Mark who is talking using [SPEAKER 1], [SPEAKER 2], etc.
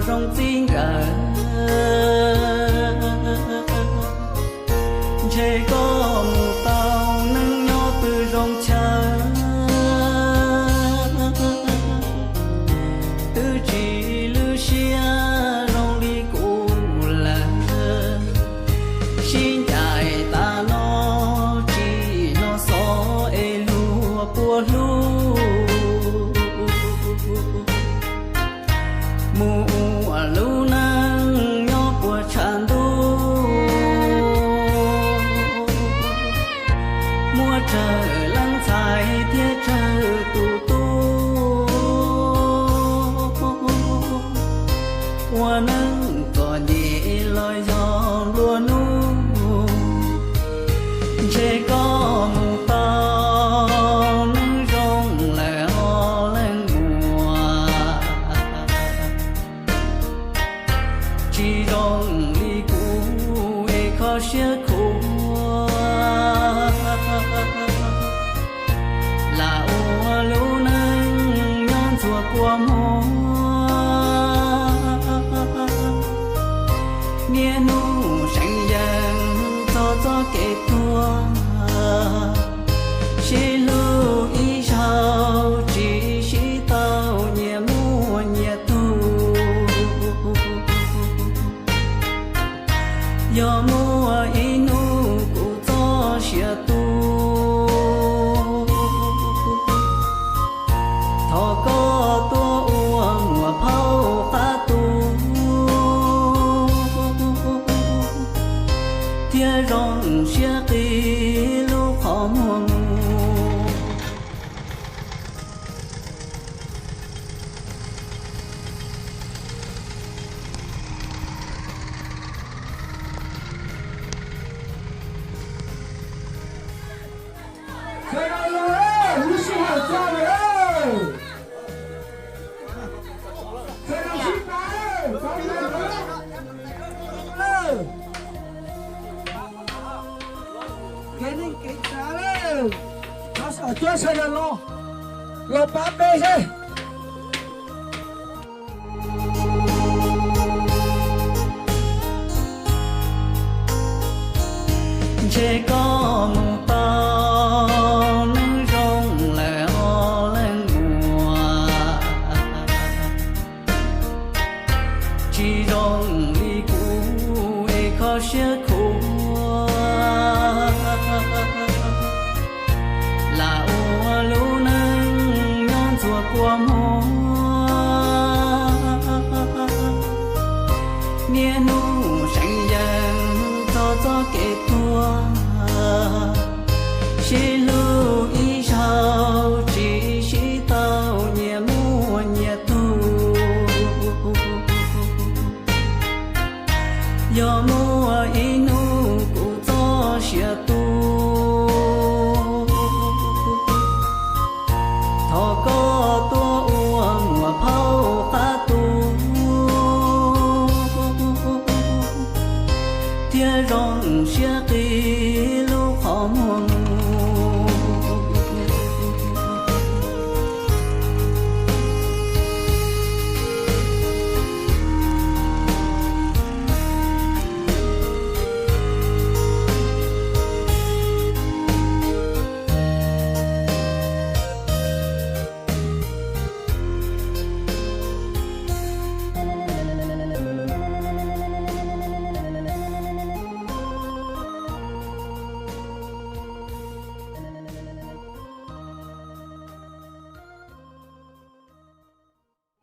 [SPEAKER 1] rong xin cả chế có một tàu nâng nhỏ từ rong cha từ chỉ lưu xia rong đi cũ là xin chạy ta nó chỉ nó xó e lúa bùa lúa mùa lũ nắng nhỏ của tràn đu mùa trời lắng dài thiết trời tù tu mùa nắng còn nhẹ lối gió lúa nú chỉ có một tàu nắng rong lẻ ho lên mùa chỉ rong đi cũ e khó xia khô là ô lũ nắng nhon chùa của mùa nghe nu xanh dần cho kể tua chỉ lưu ý sao chỉ tao nhẹ mua nhẹ tu do mua ý nu cụ cho xia tu thọ có tua uống mà phao phá tu tia rong xia kỳ lúc khó mua
[SPEAKER 2] Thầy ơi ơi, quý sư hạt ra rồi ơi. Thầy ơi xin ơi, có gì ơi. Cái này cái giá đấy. Nó sợ chưa xây được lo. Lo bám bê xe.
[SPEAKER 1] chỉ có một tàu nắng rong lẻ ho lên mùa chỉ rong đi cũ e khó xia khô là ô lũ nắng nhon chùa của mùa nghe nu xanh dần cho kể tua chỉ lưu ý sao chỉ tao nhẹ mua nhẹ tu do mua